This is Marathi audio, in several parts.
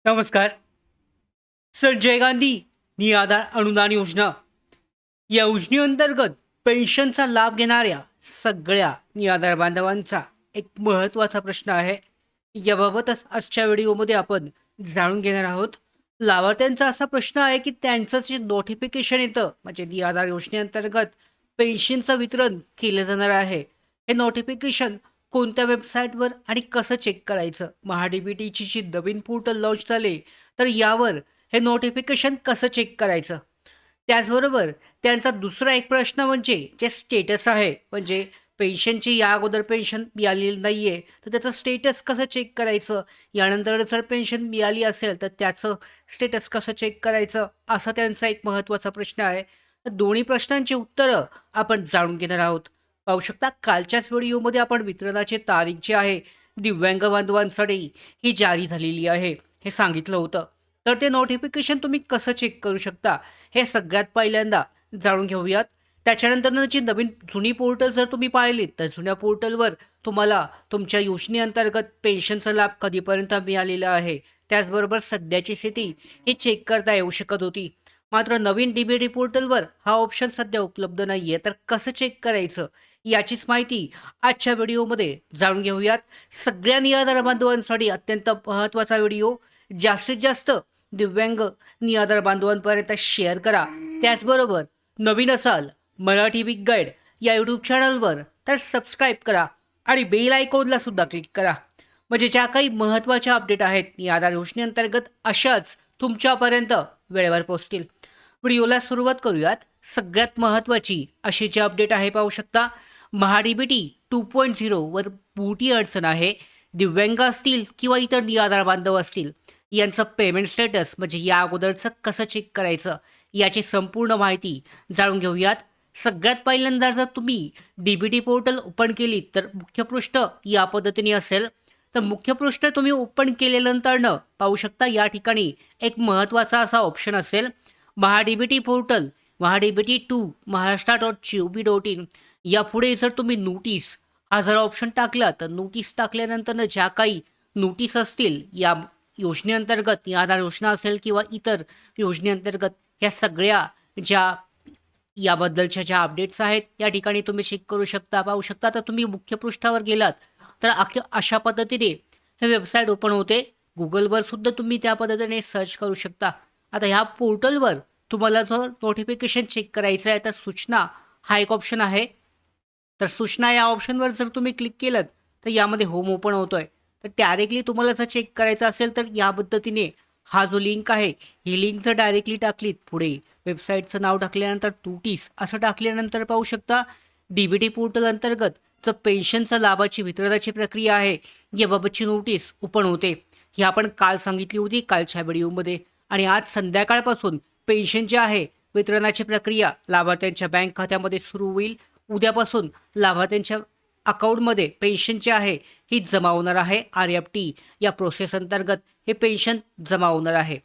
नमस्कार. संजय गांधी निराधार अनुदान योजना या योजनेअंतर्गत पेन्शनचा लाभ घेणाऱ्या सगळ्या निराधार बांधवांचा एक महत्त्वाचा प्रश्न आहे. याबाबतच आजच्या व्हिडिओमध्ये आपण जाणून घेणार आहोत. लाभार्थ्यांचा असा प्रश्न आहे की त्यांचं जे नोटिफिकेशन येतं म्हणजे निराधार योजनेअंतर्गत पेन्शनचं वितरण केलं जाणार आहे, हे नोटिफिकेशन कोणत्या वेबसाईटवर आणि कसं चेक करायचं? महाडीबीटीची जी नवीन पोर्टल लॉन्च झाले, तर यावर हे नोटिफिकेशन कसं चेक करायचं? त्याचबरोबर त्यांचा दुसरा एक प्रश्न म्हणजे जे स्टेटस आहे, म्हणजे पेन्शनची या अगोदर पेन्शन मिळालेली नाही आहे, तर त्याचं स्टेटस कसं चेक करायचं? यानंतर जर पेन्शन मिळाली असेल, तर त्याचं स्टेटस कसं चेक करायचं? असा त्यांचा एक महत्त्वाचा प्रश्न आहे. तर दोन्ही प्रश्नांची उत्तरं आपण जाणून घेणार आहोत. पाहू शकता कालच्याच व्हिडिओमध्ये आपण वितरणाची तारीख जी आहे, दिव्यांग बांधवांसाठी ही जारी झालेली आहे, हे सांगितलं होतं. तर ते नोटिफिकेशन तुम्ही कसं चेक करू शकता, हे सगळ्यात पहिल्यांदा जाणून घेऊयात. त्याच्यानंतर जी नवीन जुनी पोर्टल जर तुम्ही पाहिलीत, तर जुन्या पोर्टलवर तुम्हाला तुमच्या योजनेअंतर्गत पेन्शनचा लाभ कधीपर्यंत मिळालेला आहे, त्याचबरोबर सध्याची स्थिती ही चेक करता येऊ शकत होती. मात्र नवीन डी पोर्टलवर हा ऑप्शन सध्या उपलब्ध नाही आहे. तर कसं चेक करायचं, याचीच माहिती आजच्या व्हिडिओमध्ये जाणून घेऊयात. सगळ्या निराधार बांधवांसाठी अत्यंत महत्त्वाचा व्हिडिओ. जास्तीत जास्त दिव्यांग निराधार बांधवांपर्यंत शेअर करा. त्याचबरोबर नवीन असाल मराठी बिग गाईड या यूट्यूब चॅनलवर, तर सबस्क्राईब करा आणि बेल आयकॉनला सुद्धा क्लिक करा. म्हणजे ज्या काही महत्त्वाच्या अपडेट आहेत निराधार योजनेअंतर्गत, अशाच तुमच्यापर्यंत वेळेवर पोहोचतील. व्हिडिओला सुरुवात करूयात. सगळ्यात महत्त्वाची अशी जी अपडेट आहे पाहू शकता, महाडीबीटी 2.0 वर मोठी अडचण आहे. दिव्यांग असतील किंवा इतर निराधार बांधव असतील, यांचं पेमेंट स्टेटस म्हणजे या अगोदरचं कसं चेक करायचं, याची संपूर्ण माहिती जाणून घेऊयात. सगळ्यात पहिल्यांदा जर तुम्ही डी पोर्टल ओपन केली, तर मुख्य पृष्ठ या पद्धतीने असेल. तर मुख्य पृष्ठ तुम्ही ओपन केल्यानंतरनं पाहू शकता या ठिकाणी एक महत्त्वाचा असा ऑप्शन असेल, महाडीबीटी पोर्टल, महाडीबीटी 2 महाराष्ट्र.gov.in. यापुढे जर तुम्ही नोटीस हा जर ऑप्शन टाकला, तर नोटीस टाकल्यानंतर ज्या काही नोटीस असतील या योजनेअंतर्गत, या आधार योजना असेल किंवा इतर योजनेअंतर्गत, ह्या सगळ्या ज्या याबद्दलच्या ज्या अपडेट्स आहेत या ठिकाणी तुम्ही चेक करू शकता. पाहू शकता तर तुम्ही मुख्य पृष्ठावर गेलात, तर अशा पद्धतीने हे वेबसाईट ओपन होते. गुगलवर सुद्धा तुम्ही त्या पद्धतीने सर्च करू शकता. आता ह्या पोर्टलवर तुम्हाला जर नोटिफिकेशन चेक करायचं आहे, तर सूचना हा एक ऑप्शन आहे. तर सूचना या ऑप्शनवर जर तुम्ही क्लिक केलं, तर यामध्ये होम ओपन होतोय. तर डायरेक्टली तुम्हाला जर चेक करायचं असेल, तर या पद्धतीने हा जो लिंक आहे, ही लिंक जर डायरेक्टली टाकलीत, पुढे वेबसाईटचं नाव टाकल्यानंतर नोटीस असं टाकल्यानंतर पाहू शकता डी पोर्टल अंतर्गत जर पेन्शनचा लाभाची वितरणाची प्रक्रिया आहे, याबाबतची नोटीस ओपन होते. ही आपण काल सांगितली होती कालच्या व्हिडिओमध्ये. आणि आज संध्याकाळपासून पेन्शन जे आहे वितरणाची प्रक्रिया लाभार्थ्यांच्या बँक खात्यामध्ये सुरू होईल. उद्यापासून लाभार्थ्यांच्या अकाउंटमध्ये पेन्शन जे आहे ही जमा होणार आहे. RFT या प्रोसेस अंतर्गत हे पेन्शन जमा होणार आहे.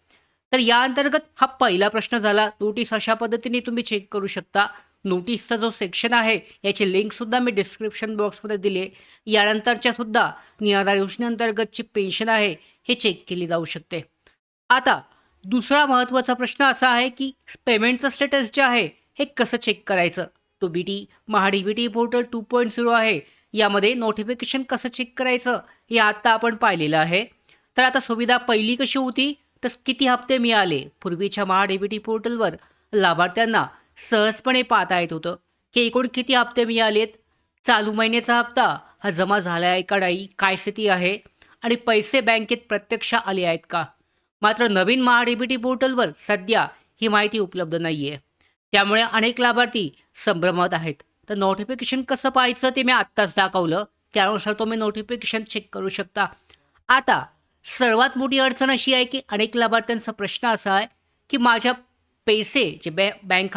तर या अंतर्गत हा पहिला प्रश्न झाला. नोटीस अशा पद्धतीने तुम्ही चेक करू शकता. नोटीसचा जो सेक्शन आहे याची लिंकसुद्धा मी डिस्क्रिप्शन बॉक्समध्ये दिली. यानंतरच्या सुद्धा निराधार योजनेअंतर्गतची पेन्शन आहे हे चेक केली जाऊ शकते. आता दुसरा महत्त्वाचा प्रश्न असा आहे की पेमेंटचं स्टेटस जे आहे हे कसं चेक करायचं. तो महाडीबीटी पोर्टल 2.0 आहे. यामध्ये नोटिफिकेशन कसं चेक करायचं हे आता आपण पाहिलेलं आहे. तर आता सुविधा पहिली कशी होती, तर किती हप्ते मिळाले. पूर्वीच्या महाडीबीटी पोर्टलवर लाभार्थ्यांना सहजपणे पाहता येत होतं की एकूण किती हप्ते मिळालेत, चालू महिन्याचा हप्ता हा जमा झाला आहे का नाही, काय स्थिती आहे आणि पैसे बँकेत प्रत्यक्ष आले आहेत का. मात्र नवीन महाडीबीटी पोर्टलवर सध्या ही माहिती उपलब्ध नाही आहे. त्यामुळे अनेक लाभार्थी संभ्रमात आहेत. तर नोटिफिकेशन कसं पाहायचं ते मी आत्ताच दाखवलं. त्यानुसार तुम्ही नोटिफिकेशन चेक करू शकता. आता सर्वात मोठी अडचण अशी आहे की अनेक लाभार्थ्यांचा प्रश्न असा आहे की माझ्या पैसे जे बँक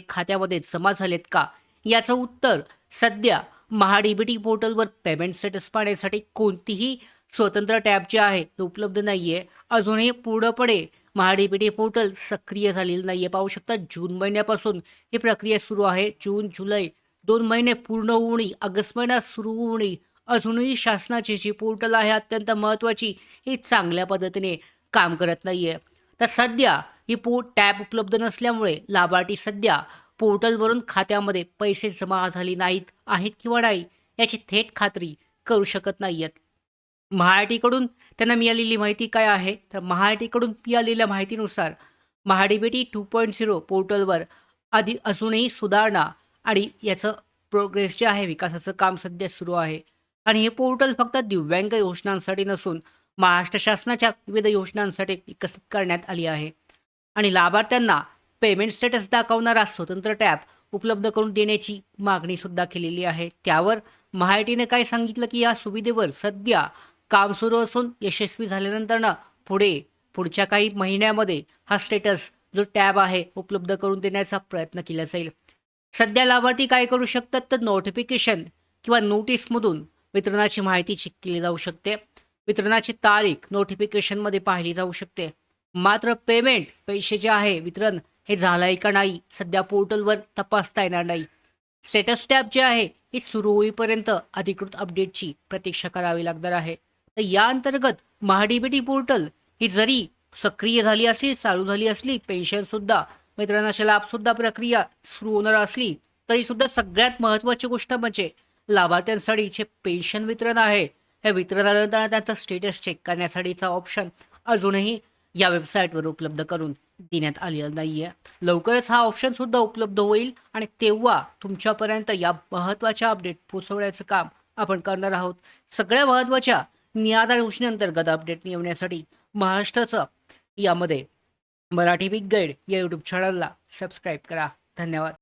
खात्यामध्ये जमा झालेत का. याचं उत्तर सध्या महाडीबीटी पोर्टलवर पेमेंट स्टेटस पाहण्यासाठी कोणतीही स्वतंत्र टॅब जे आहे ते उपलब्ध नाही आहे. अजूनही पूर्णपणे महाडीबीटी पोर्टल सक्रिय झालेलं नाही आहे. पाहू शकता जून महिन्यापासून ही प्रक्रिया सुरू आहे. जून जुलै 2 महिने पूर्ण होणे, ऑगस्ट महिना सुरू होणे, अजूनही शासनाची जी पोर्टल आहे अत्यंत महत्त्वाची, ही चांगल्या पद्धतीने काम करत नाही आहे. तर सध्या ही टॅब उपलब्ध नसल्यामुळे लाभार्थी सध्या पोर्टलवरून खात्यामध्ये पैसे जमा झाले नाहीत आहेत किंवा नाही याची थेट खात्री करू शकत नाही आहेत. महाआयटीकडून त्यांना मिळालेली माहिती काय आहे? तर महाआयटीकडून मिळालेल्या माहितीनुसार महाडीबीटी 2.0 पोर्टलवर अजूनही सुधारणा आणि याचं प्रोग्रेस जे आहे विकासाचं काम सध्या सुरू आहे. आणि हे पोर्टल फक्त दिव्यांग योजनांसाठी नसून महाराष्ट्र शासनाच्या विविध योजनांसाठी विकसित करण्यात आली आहे. आणि लाभार्थ्यांना पेमेंट स्टेटस दाखवणारा स्वतंत्र टॅब उपलब्ध करून देण्याची मागणी सुद्धा केलेली आहे. त्यावर महाआयटीने काय सांगितलं की या सुविधेवर सध्या काम सुरू असून यशस्वी झाल्यानंतर पुढच्या काही महिन्यामध्ये हा स्टेटस जो टॅब आहे उपलब्ध करून देण्याचा प्रयत्न केला जाईल. सध्या लाभार्थी काय करू शकतात तर नोटिफिकेशन किंवा नोटीसमधून वितरणाची माहिती चेक केली जाऊ शकते. वितरणाची तारीख नोटिफिकेशनमध्ये पाहिली जाऊ शकते. मात्र पैसे जे आहे वितरण हे झालं आहे का नाही सध्या पोर्टलवर तपासता येणार नाही. स्टेटस टॅब जे आहे हे सुरू होईपर्यंत अधिकृत अपडेटची प्रतीक्षा करावी लागणार आहे. तर या अंतर्गत महाडीबीटी पोर्टल ही जरी सक्रिय झाली असली चालू झाली असली पेन्शनसुद्धा वितरणाचे लाभसुद्धा प्रक्रिया सुरू होणार असली तरी सुद्धा सगळ्यात महत्त्वाची गोष्ट म्हणजे लाभार्थ्यांसाठी जे पेन्शन वितरण आहे हे वितरणानंतर त्यांचा स्टेटस चेक करण्यासाठीचा ऑप्शन अजूनही या वेबसाईटवर उपलब्ध करून देण्यात आलेला नाही आहे. लवकरच हा ऑप्शन सुद्धा उपलब्ध होईल आणि तेव्हा तुमच्यापर्यंत या महत्त्वाच्या अपडेट पोहोचवण्याचं काम आपण करणार आहोत. सगळ्या महत्त्वाच्या निराधार योजनेअंतर्गत अपडेट मिळवण्यासाठी महाराष्ट्राचं यामध्ये मराठी बिग गाईड या यूट्यूब चॅनलला सबस्क्राईब करा. धन्यवाद.